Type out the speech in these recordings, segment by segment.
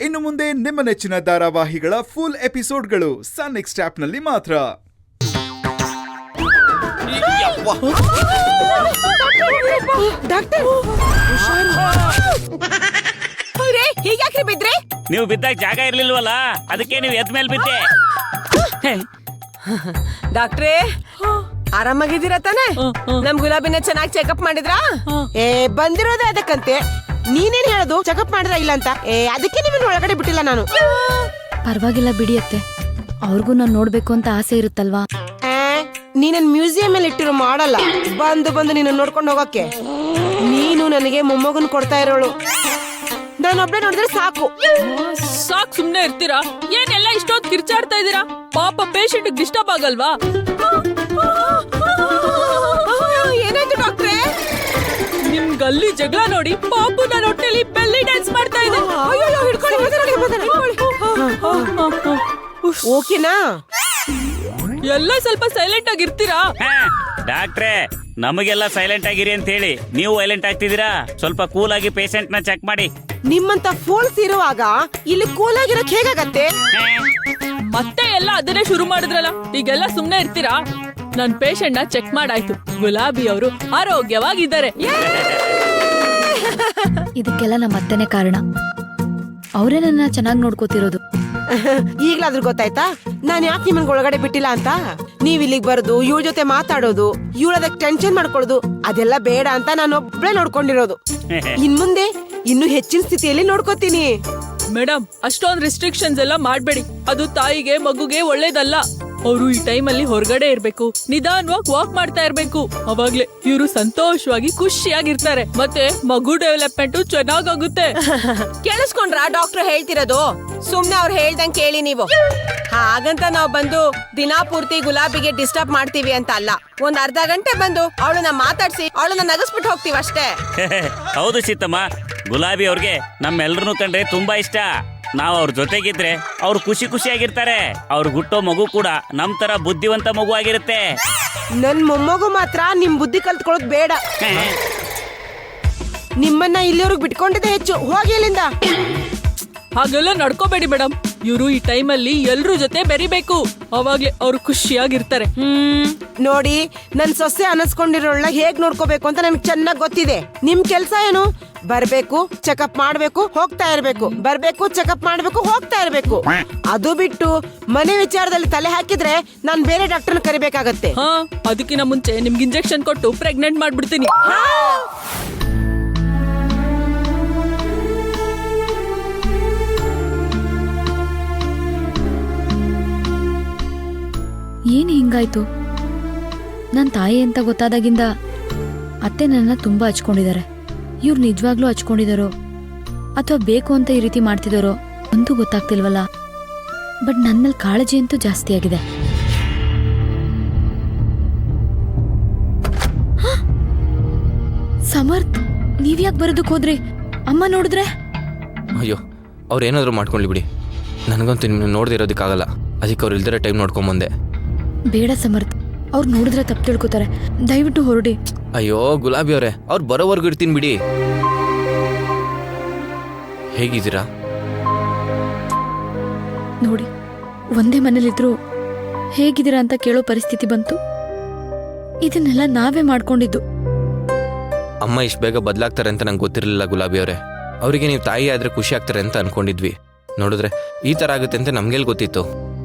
ಇನ್ನು ಮುಂದೆ ನಿಮ್ಮ ನೆಚ್ಚಿನ ಧಾರಾವಾಹಿಗಳ ಫುಲ್ ಎಪಿಸೋಡ್ಗಳು ಸನ್ ನೆಕ್ಸ್ಟ್ ಆಪ್ನಲ್ಲಿ ಮಾತ್ರ. ಹೀಗ್ಯಾಕ್ರಿ ಬಿದ್ರಿ? ನೀವು ಬಿದ್ದಾಗ ಜಾಗ ಇರ್ಲಿಲ್ವಲ್ಲ, ಅದಕ್ಕೆ ನೀವು ಎದ್ ಮೇಲೆ ಬಿದ್ದೆ. ಡಾಕ್ಟ್ರೇ ಆರಾಮಾಗಿದ್ದೀರಾ ತಾನೆ? ನಮ್ ಗುಲಾಬಿನ ಚೆನ್ನಾಗಿ ಚೆಕಪ್ ಮಾಡಿದ್ರಾ? ಬಂದಿರೋದೇ ಅದಕ್ಕಂತೆ. ನೀನೇನ್ ಹೇಳೋದು ಚೆಕಪ್ ಮಾಡಿದ್ರ ಇಲ್ಲ ಅಂತ? ಅದಕ್ಕೆ ನಿಮ್ಮನ್ನ ಒಳಗಡೆ ಬಿಟ್ಟಿಲ್ಲ ನಾನು. ಪರವಾಗಿಲ್ಲ ಬಿಡಿಯತ್ತೆ, ಅವ್ರಿಗೂ ನಾನು ನೋಡ್ಬೇಕು ಅಂತ ಆಸೆ ಇರುತ್ತಲ್ವಾ. ನೀನನ್ ಮ್ಯೂಸಿಯಂ ಅಲ್ಲಿ ಇಟ್ಟಿರೋ ಮಾಡಲ್ಲ, ಬಂದು ನೀನು ನೋಡ್ಕೊಂಡು ಹೋಗಕ್ಕೆ. ನೀನು ನನಗೆ ಮೊಮ್ಮಗನ್ ಕೊಡ್ತಾ ಇರೋಳು, ನಾನೊಬ್ಳೆ ನೋಡಿದ್ರೆ ಸಾಕು. ಸುಮ್ನೆ ಇರ್ತೀರಾ? ಏನೆಲ್ಲ ಇಷ್ಟೊಂದು ಕಿರ್ಚಾಡ್ತಾ ಇದೀರಾ? ಪಾಪ ಪೇಷಂಟ್ ಡಿಸ್ಟರ್ಬ್ ಆಗಲ್ವಾ? ಏನಾಯ್ತು ಡಾಕ್ಟ್ರೇ? ನಿಮ್ ಗಲ್ಲಿ ಜಗಳ ನೋಡಿ ಪಾಪು ನನ್ನ ಹೊಟ್ಟೆಲಿ ಬೆಲ್ಲಿ ಡ್ಯಾನ್ಸ್ ಮಾಡ್ತಾ ಇದೆ. ಓಕೆನಾ? ಎಲ್ಲ ಸ್ವಲ್ಪ ಸೈಲೆಂಟ್ ಆಗಿರ್ತೀರಾ? ಡಾಕ್ಟ್ರೇ, ನಮಗೆಲ್ಲ ಸೈಲೆಂಟ್ ಆಗಿರಿ ಅಂತ ಹೇಳಿ ನೀವು ವೈಲೆಂಟ್ ಆಗ್ತಿದ್ದೀರಾ. ಸ್ವಲ್ಪ ಕೂಲ್ ಆಗಿ ಪೇಷಂಟ್ ನ ಚೆಕ್ ಮಾಡಿ. ನಿಮ್ಮಂತ ಫೋಲ್ಸ್ ಇರುವಾಗ ಇಲ್ಲಿ ಕೂಲ್ ಆಗಿರಕ್ ಹೇಗಾಗತ್ತೆ? ಮತ್ತೆ ಎಲ್ಲ ಅದನ್ನೇ ಶುರು ಮಾಡಿದ್ರಲ್ಲ, ಈಗೆಲ್ಲ ಸುಮ್ನೆ ಇರ್ತೀರಾ? ನನ್ ಪೇಷಂಟ್ ನ ಚೆಕ್ ಮಾಡಾಯ್ತು, ಗುಲಾಬಿ ಅವರು ಆರೋಗ್ಯವಾಗಿದ್ದಾರೆ. ಇದಕ್ಕೆಲ್ಲ ನಮ್ಮ ಅತ್ತೆನೇ ಕಾರಣ. ಅವರೇ ನನ್ನ ಚೆನ್ನಾಗಿ ನೋಡ್ಕೋತಿರೋದು. ಈಗ್ಲಾದ್ರೂ ಗೊತ್ತಾಯ್ತಾ ನಾನ್ ಯಾಕೆ ನಿಮ್ಮನ್ ಒಳಗಡೆ ಬಿಟ್ಟಿಲ್ಲ ಅಂತ? ನೀವ್ ಇಲ್ಲಿಗೆ ಬರೋದು, ಇವಳ ಜೊತೆ ಮಾತಾಡೋದು, ಇವಳದಕ್ಕೆ ಟೆನ್ಷನ್ ಮಾಡ್ಕೊಳ್ಳೋದು ಅದೆಲ್ಲ ಬೇಡ ಅಂತ ನಾನು ಒಬ್ಳೆ ನೋಡ್ಕೊಂಡಿರೋದು. ಇನ್ ಮುಂದೆ ಇನ್ನು ಹೆಚ್ಚಿನ ಸ್ಥಿತಿಯಲ್ಲಿ ನೋಡ್ಕೋತೀನಿ. ಮೇಡಮ್, ಅಷ್ಟೊಂದ್ ರೆಸ್ಟ್ರಿಕ್ಷನ್ಸ್ ಎಲ್ಲ ಮಾಡ್ಬೇಡಿ, ಅದು ತಾಯಿಗೆ ಮಗುಗೆ ಒಳ್ಳೇದಲ್ಲ. ಅವರು ಈ ಟೈಮಲ್ಲಿ ಹೊರಗಡೆ ಇರ್ಬೇಕು, ನಿಧಾನವಾಗಿ ವಾಕ್ ಮಾಡ್ತಾ ಇರ್ಬೇಕು. ಅವಾಗ್ಲೇ ಇವರು ಸಂತೋಷವಾಗಿ ಖುಷಿಯಾಗಿರ್ತಾರೆ, ಮತ್ತೆ ಮಗು ಡೆವಲಪ್ಮೆಂಟ್ ಚೆನ್ನಾಗಾಗುತ್ತೆ. ಕೇಳಿಸ್ಕೊಂಡ್ರಾ ಡಾಕ್ಟರ್ ಹೇಳ್ತಿರೋದು? ಸುಮ್ನೆ ಅವ್ರು ಹೇಳ್ದಂಗ್ ಕೇಳಿ ನೀವು. ಹಾಗಂತ ನಾವ್ ಬಂದು ದಿನಾ ಪೂರ್ತಿ ಗುಲಾಬಿಗೆ ಡಿಸ್ಟರ್ಬ್ ಮಾಡ್ತೀವಿ ಅಂತ ಅಲ್ಲ. ಒಂದ್ ಅರ್ಧ ಗಂಟೆ ಬಂದು ಅವಳನ್ನ ಮಾತಾಡ್ಸಿ ಅವಳನ್ನ ನಗಸ್ಬಿಟ್ಟು ಹೋಗ್ತೀವಿ ಅಷ್ಟೇ. ಹೌದು ಸೀತಮ್ಮ, ಗುಲಾಬಿ ಅವ್ರಿಗೆ ನಮ್ಮೆಲ್ಲರನ್ನು ಕಂಡ್ರೆ ತುಂಬಾ ಇಷ್ಟ. ನಾವ್ ಅವ್ರ ಜೊತೆಗಿದ್ರೆ ಅವ್ರು ಖುಷಿಯಾಗಿರ್ತಾರೆ. ಅವ್ರು ಹುಟ್ಟೋ ಮಗು ಕೂಡ ನಮ್ ತರ ಬುದ್ಧಿವಂತ ಮಗು ಆಗಿರುತ್ತೆ. ನನ್ ಮೊಮ್ಮಗು ಮಾತ್ರ ನಿಮ್ ಬುದ್ಧಿ ಕಲ್ತ್ಕೊಳ್ಳೋದ್ ಬೇಡ. ನಿಮ್ಮನ್ನ ಇಲ್ಲಿವ್ರಿಗೆ ಬಿಟ್ಕೊಂಡಿದ್ದೆ ಹೆಚ್ಚು. ಹೋಗಿ ಇಲ್ಲಿಂದ. ಹಾಗೆಲ್ಲ ನಡ್ಕೋಬೇಡಿ ಮೇಡಮ್. ಇವರು ಈ ಟೈಮಲ್ಲಿ ಎಲ್ರ ಜೊತೆ ಬೆರಿಬೇಕು, ಅವಾಗ್ಲೇ ಅವ್ರು ಖುಷಿಯಾಗಿರ್ತಾರೆ. ನೋಡಿ, ನನ್ ಸೊಸೆ ಅನಸ್ಕೊಂಡಿರೋಳ ಹೇಗ್ ನೋಡ್ಕೋಬೇಕು ಅಂತ ನನ್ಗೆ ಚೆನ್ನಾಗ್ ಗೊತ್ತಿದೆ. ನಿಮ್ ಕೆಲ್ಸ ಏನು? ಬರ್ಬೇಕು, ಚೆಕಪ್ ಮಾಡ್ಬೇಕು, ಹೋಗ್ತಾ ಇರ್ಬೇಕು. ಬರ್ಬೇಕು, ಚೆಕಪ್ ಮಾಡ್ಬೇಕು, ಹೋಗ್ತಾ ಇರ್ಬೇಕು. ಅದು ಬಿಟ್ಟು ಮನೆ ವಿಚಾರದಲ್ಲಿ ತಲೆ ಹಾಕಿದ್ರೆ ನಾನ್ ಬೇರೆ ಡಾಕ್ಟರ್ನ ಕರಿಬೇಕಾಗತ್ತೆ. ಅದಕ್ಕಿಂತ ಮುಂಚೆ ನಿಮ್ಗೆ ಇಂಜೆಕ್ಷನ್ ಕೊಟ್ಟು ಪ್ರೆಗ್ನೆಂಟ್ ಮಾಡ್ಬಿಡ್ತೀನಿ. ಏನು ಹಿಂಗಾಯ್ತು? ನನ್ನ ತಾಯಿ ಅಂತ ಗೊತ್ತಾದಾಗಿಂದ ಅತ್ತೆ ನನ್ನ ತುಂಬಾ ಹಚ್ಕೊಂಡಿದ್ದಾರೆ. ಇವ್ರು ನಿಜವಾಗ್ಲೂ ಹಚ್ಕೊಂಡಿದಾರೋ ಅಥವಾ ಬೇಕು ಅಂತ ಈ ರೀತಿ ಮಾಡ್ತಿದಾರೋ ಅಂತೂ ಗೊತ್ತಾಗ್ತಿಲ್ವಲ್ಲ. ಬಟ್ ನನ್ನ ಮೇಲೆ ಕಾಳಜಿ ಅಂತೂ ಜಾಸ್ತಿ ಆಗಿದೆ. ಸಮರ್ಥ್, ನೀವ್ಯಾಕೆ ಬರೋದಕ್ಕೆ ಹೋದ್ರಿ? ಅಮ್ಮ ನೋಡಿದ್ರೆ? ಅಯ್ಯೋ, ಅವ್ರೇನಾದ್ರೂ ಮಾಡ್ಕೊಳ್ಳಿ ಬಿಡಿ, ನನಗಂತೂ ನಿಮ್ಮನ್ನ ನೋಡದೆ ಇರೋದಕ್ಕಾಗಲ್ಲ. ಅದಕ್ಕೆ ಅವ್ರು ಇಲ್ದಿರೋ ಟೈಮ್ ನೋಡ್ಕೊಂಬಂದೆ. ಬೇಡ ಸಮರ್ಥ್, ಅವ್ರು ನೋಡಿದ್ರೆ ತಪ್ಪು ತಿಳ್ಕೊತಾರೆ. ದಯವಿಟ್ಟು ಹೊರಡಿ. ಅಯ್ಯೋ ಗುಲಾಬಿ ಅವರೇ, ಅವ್ರು ಬರೋವರೆಗೂ ಇರ್ತೀನಿ ಬಿಡಿ. ಹೇಗಿದ್ದೀರಾ? ನೋಡಿ, ಒಂದೇ ಮನೇಲಿದ್ರು ಹೇಗಿದ್ದೀರಾ ಅಂತ ಕೇಳೋ ಪರಿಸ್ಥಿತಿ ಬಂತು. ಇದನ್ನೆಲ್ಲ ನಾವೇ ಮಾಡ್ಕೊಂಡಿದ್ದು. ಅಮ್ಮ ಇಷ್ಟು ಬೇಗ ಬದಲಾಗ್ತಾರೆ ಅಂತ ನಂಗೆ ಗೊತ್ತಿರಲಿಲ್ಲ ಗುಲಾಬಿ ಅವರೇ. ಅವರಿಗೆ ನೀವು ತಾಯಿ ಆದ್ರೆ ಖುಷಿ ಆಗ್ತಾರೆ ಅಂತ ಅನ್ಕೊಂಡಿದ್ವಿ. ನೋಡಿದ್ರೆ ಈ ತರ ಆಗುತ್ತೆ ಅಂತ ನಮ್ಗೆಲ್ ಗೊತ್ತಿತ್ತು.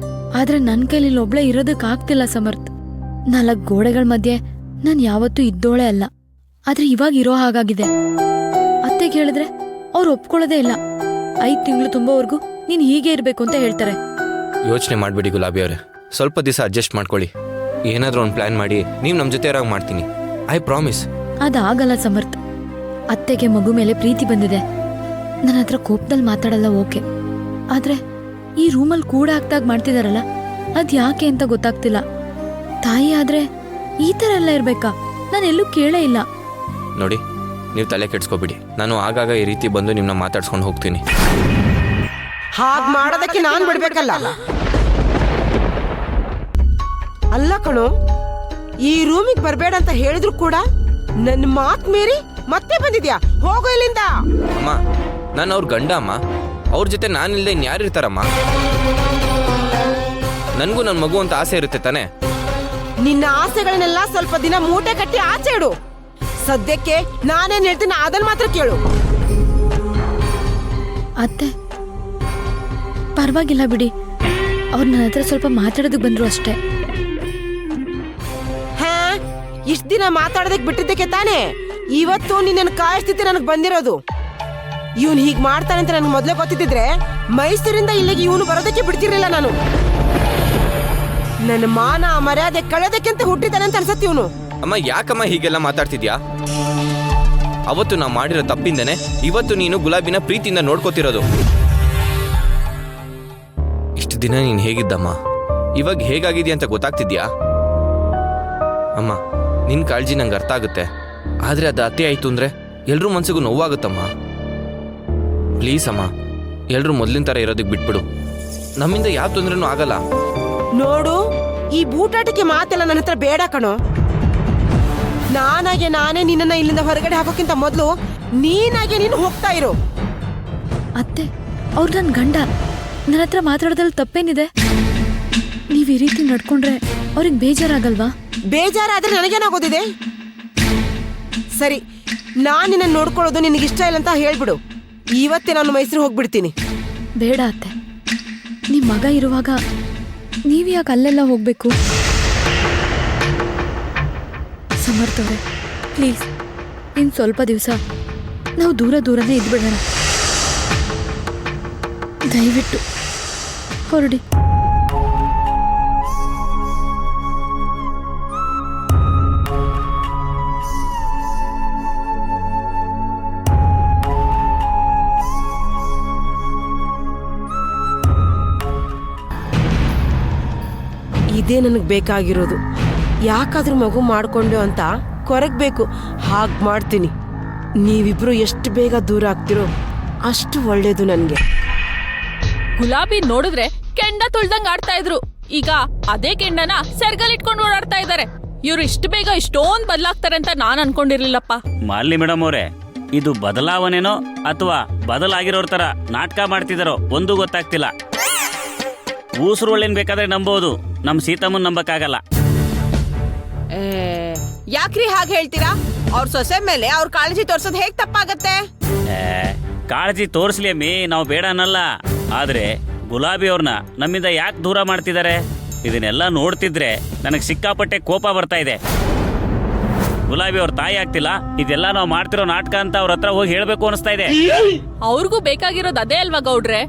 ಆದ್ರೆ ನನ್ನ ಕೈಲಿ ಒಬ್ಳೆ ಇರೋದಕ್ಕಾಗ್ತಿಲ್ಲ ಸಮರ್ಥ್. 4 ಗೋಡೆಗಳ ಮಧ್ಯೆ ನಾನು ಯಾವತ್ತೂ ಇದ್ದೋಳೆ ಅಲ್ಲ. ಆದ್ರೆ ಇವಾಗ ಇರೋ ಹಾಗಾಗಿದೆ. ಅತ್ತೆಗೆ ಹೇಳಿದ್ರೆ ಅವ್ರು ಒಪ್ಕೊಳ್ಳೋದೇ ಇಲ್ಲ. 5 ತಿಂಗಳು ತುಂಬೋವರೆಗೂ ನೀನ್ ಹೀಗೆ ಇರ್ಬೇಕು ಅಂತ ಹೇಳ್ತಾರೆ. ಯೋಚನೆ ಮಾಡ್ಬೇಡಿ ಗುಲಾಬಿ ಅವರೇ, ಸ್ವಲ್ಪ ದಿವಸ ಅಡ್ಜಸ್ಟ್ ಮಾಡ್ಕೊಳ್ಳಿ. ಏನಾದ್ರೂ ಒಂದು ಪ್ಲಾನ್ ಮಾಡಿ ನೀವು ನಮ್ಮ ಜೊತೆ ಇರೋಂಗ್ ಮಾಡ್ತೀನಿ. I promise. ಅದಾಗಲ್ಲ ಸಮರ್ಥ್. ಅತ್ತೆಗೆ ಮಗು ಮೇಲೆ ಪ್ರೀತಿ ಬಂದಿದೆ. ನನ್ನ ಹತ್ರ ಕೋಪದಲ್ಲಿ ಮಾತಾಡಲ್ಲ, ಓಕೆ. ಆದ್ರೆ ಈ ರೂಮಲ್ಲಿ ಕೂಡ ಹಾಕ್ದಾಗ ಮಾಡ್ತಿದಾರಲ್ಲ, ಅದ್ ಯಾಕೆ ಅಂತ ಗೊತ್ತಾಗ್ತಿಲ್ಲ. ತಾಯಿ ಆದ್ರೆ ಈ ತರ ಎಲ್ಲ ಇರ್ಬೇಕಾ? ನಾನು ಎಲ್ಲೂ ಕೇಳೇ ಇಲ್ಲ. ನೋಡಿ, ನೀವು ತಲೆ ಕೆಡ್ಸ್ಕೊಬಿಡಿ. ನಾನು ಆಗಾಗ ಈ ರೀತಿ ಬಂದು ನಿಮ್ಮನ್ನ ಮಾತಾಡ್ಸ್ಕೊಂಡು ಹೋಗ್ತೀನಿ. ಹಾಗ್ ಮಾಡೋದಕ್ಕೆ ನಾನ್ ಬಿಡ್ಬೇಕಲ್ಲ? ಅಲ್ಲ ಕಣೋ, ಈ ರೂಮಿಗೆ ಬರ್ಬೇಡ ಅಂತ ಹೇಳಿದ್ರು ಕೂಡ ನನ್ನ ಮಾತ್ ಮೀರಿ ಮತ್ತೆ ಬಂದಿದ್ಯಾ? ಹೋಗೋ ಇಲ್ಲಿಂದ. ಅಮ್ಮ, ನಾನು ಅವ್ರ ಗಂಡ ಅಮ್ಮ. ಅವ್ರ ಜೊತೆ ನಾನಿಲ್ಲದೆ ಇನ್ಯಾರು ಇರ್ತಾರಮ್ಮ? ನನಗೂ ನನ್ನ ಮಗು ಅಂತ ಆಸೆ ಇರುತ್ತೆ ತಾನೇ? ನಿನ್ನ ಆಸೆಗಳನ್ನೆಲ್ಲ ಸ್ವಲ್ಪ ದಿನ ಮೂಟೆ ಕಟ್ಟಿ ಆಚೆ ಇಡು. ಸದ್ಯಕ್ಕೆ ನಾನೇನ್ ಹೇಳ್ತೀನಿ ಅದನ್ನ ಮಾತ್ರ ಕೇಳು. ಅತ್ತೆ ಪರವಾಗಿಲ್ಲ ಬಿಡಿ, ಅವ್ರು ನನ್ನ ಹತ್ರ ಸ್ವಲ್ಪ ಮಾತಾಡೋದಕ್ಕೆ ಬಂದ್ರು ಅಷ್ಟೇ. ಹಾ, ಇಷ್ಟ ದಿನ ಮಾತಾಡೋದಕ್ಕೆ ಬಿಟ್ಟಿದ್ದಕ್ಕೆ ತಾನೇ ಇವತ್ತು ನಿನ್ನ ಕಾಯಿಸ್ತಿದ್ದೆ ನನಗೆ ಬಂದಿರೋದು. ಇವನು ಹೀಗ್ ಮಾಡ್ತಾನೆ ಅಂತ ನನಗೆ ಮೊದಲೇ ಗೊತ್ತಿದ್ದಿದ್ರೆ ಮೈಸೂರಿಂದ ಇಲ್ಲಿಗೆ ಇವನು ಬರೋದಕ್ಕೆ ಬಿಡ್ತಿರ್ಲಿಲ್ಲ ನಾನು. ನನ್ನ ಮಾನ ಮರ್ಯಾದೆ ಕಳೆದಕ್ಕಿಂತ ಹುಟ್ಟಿದ್ದಾನೆ ಅಂತ ಅನ್ಸತ್ತೆ ಇವನು. ಅಮ್ಮ ಯಾಕಮ್ಮ ಹೀಗೆಲ್ಲ ಮಾತಾಡ್ತಿದ್ಯಾ? ಅವತ್ತು ನಾ ಮಾಡಿರೋ ತಪ್ಪಿಂದನೇ ಇವತ್ತು ನೀನು ಗುಲಾಬಿನ ಪ್ರೀತಿಯಿಂದ ನೋಡ್ಕೋತಿರೋದು. ಇಷ್ಟು ದಿನ ನೀನು ಹೇಗಿದ್ದಮ್ಮ, ಇವಾಗ ಹೇಗಾಗಿದ್ಯಾ ಅಂತ ಗೊತ್ತಾಗ್ತಿದ್ಯಾ? ಅಮ್ಮ ನಿನ್ನ ಕಾಳಜಿ ನಂಗೆ ಅರ್ಥ ಆಗುತ್ತೆ, ಆದರೆ ಅದು ಅತಿ ಆಯಿತು ಅಂದರೆ ಎಲ್ರೂ ಮನ್ಸಿಗೂ ನೋವಾಗುತ್ತಮ್ಮ. ಪ್ಲೀಸ್ ಅಮ್ಮ, ಎಲ್ರೂ ಮೊದಲಿನ ಥರ ಇರೋದಕ್ಕೆ ಬಿಟ್ಬಿಡು. ನಮ್ಮಿಂದ ಯಾವ ತೊಂದರೆನೂ ಆಗಲ್ಲ. ನೋಡು, ಈ ಬೂಟಾಟಿಕೆ ಮಾತೆಲ್ಲ ನನ್ನ ಹತ್ರ ಬೇಡ ಕಣೋ. ನಾನೇ ನಿನ್ನನ್ನ ಇಲ್ಲಿಂದ ಹೊರಗಡೆ ಹಾಕೋಕ್ಕಿಂತ ಮೊದಲು ನೀನಾಗೆ ನೀನು ಹೋಗ್ತಾ ಇರು. ಅತ್ತೆ ಅವ್ರು ನನ್ನ ಗಂಡ, ನನ್ನ ಹತ್ರ ಮಾತಾಡೋದ್ರಲ್ಲಿ ತಪ್ಪೇನಿದೆ? ನೀವು ಈ ರೀತಿ ನಡ್ಕೊಂಡ್ರೆ ಅವ್ರಿಗೆ ಬೇಜಾರಾಗಲ್ವಾ? ಬೇಜಾರಾದ್ರೆ ನನಗೇನಾಗೋದಿದೆ? ಸರಿ, ನಾನು ನಿನ್ನ ನೋಡ್ಕೊಳ್ಳೋದು ನಿನಗಿಷ್ಟ ಇಲ್ಲ ಅಂತ ಹೇಳ್ಬಿಡು. ಇವತ್ತೇ ನಾನು ಮೈಸೂರು ಹೋಗ್ಬಿಡ್ತೀನಿ. ಬೇಡ ಅತ್ತೆ, ನಿಮ್ಮ ಮಗ ಇರುವಾಗ ನೀವು ಯಾಕೆ ಅಲ್ಲೆಲ್ಲ ಹೋಗ್ಬೇಕು? ಸಮರ್ಥವ್ರೆ ಪ್ಲೀಸ್, ಇನ್ನು ಸ್ವಲ್ಪ ದಿವಸ ನಾವು ದೂರನೇ ಇದ್ಬಿಡೋಣ. ದಯವಿಟ್ಟು ಹೊರಡಿ. ಇದೇ ನನಗೆ ಬೇಕಾಗಿರೋದು. ಯಾಕಾದ್ರೂ ಮಗು ಮಾಡ್ಕೊಂಡು ಅಂತ ಕೊರಗಬೇಕು. ಹಾಗೆ ಮಾಡ್ತೀನಿ. ನೀವಿಬ್ರು ಎಷ್ಟು ಬೇಗ ದೂರ ಆಗ್ತಿರೋ ಅಷ್ಟು ಒಳ್ಳೇದು ನನಗೆ. ಗುಲಾಬಿ ನೋಡಿದ್ರೆ ಕೆಂಡ ತುಳ್ದಂಗ್ ಆಡ್ತಾ ಇದ್ರು. ಈಗ ಅದೇ ಕೆಂಡನ ಸೆರ್ಗಲಿಟ್ಕೊಂಡು ಓಡಾಡ್ತಾ ಇದ್ದಾರೆ. ಇವ್ರು ಇಷ್ಟು ಬೇಗ ಇಷ್ಟೊಂದು ಬದಲಾಗ್ತಾರೆ ಅಂತ ನಾನ್ ಅನ್ಕೊಂಡಿರ್ಲಿಲ್ಲಪ್ಪ. ಮಾಲಿನಿ ಮೇಡಮ್ ಅವರೇ, ಇದು ಬದಲಾವಣೆನೋ ಅಥವಾ ಬದಲಾಗಿರೋರ್ ತರ ನಾಟಕ ಮಾಡ್ತಿದಾರೋ ಒಂದು ಗೊತ್ತಾಗ್ತಿಲ್ಲ. ಊಸರು ಒಳ್ಳೇನ್ ಬೇಕಾದ್ರೆ ನಂಬೋದು, ನಮ್ ಸೀತಮ್ಮನ್ ನಂಬಕ್ಕಾಗಲ್ಲ. ಯಾಕ್ರಿ ಹಾಗೆ ಹೇಳ್ತೀರಾ? ಅವ್ರ ಸೊಸೆ ಮೇಲೆ ಅವ್ರ ಕಾಳಜಿ ತೋರ್ಸೋದು ಹೇಗ್ ತಪ್ಪಾಗತ್ತೆ? ಕಾಳಜಿ ತೋರಿಸ್ಲಿ ಅಮ್ಮಿ, ನಾವು ಬೇಡ ಅನ್ನಲ್ಲ. ಆದ್ರೆ ಗುಲಾಬಿ ಅವ್ರನ್ನ ನಮ್ಮಿಂದ ಯಾಕೆ ದೂರ ಮಾಡ್ತಿದ್ದಾರೆ? ಇದನ್ನೆಲ್ಲ ನೋಡ್ತಿದ್ರೆ ನನಗೆ ಸಿಕ್ಕಾಪಟ್ಟೆ ಕೋಪ ಬರ್ತಾ ಇದೆ. ಗುಲಾಬಿ ಅವ್ರ ತಾಯಿ ಆಗ್ತಿಲ್ಲ, ಇದೆಲ್ಲ ನಾವು ಮಾಡ್ತಿರೋ ನಾಟಕ ಅಂತ ಅವ್ರ ಹತ್ರ ಹೋಗಿ ಹೇಳ್ಬೇಕು ಅನಿಸ್ತಾ ಇದೆ. ಅವ್ರಿಗೂ ಬೇಕಾಗಿರೋದು ಅದೇ ಅಲ್ವಾ ಗೌಡ್ರೆ?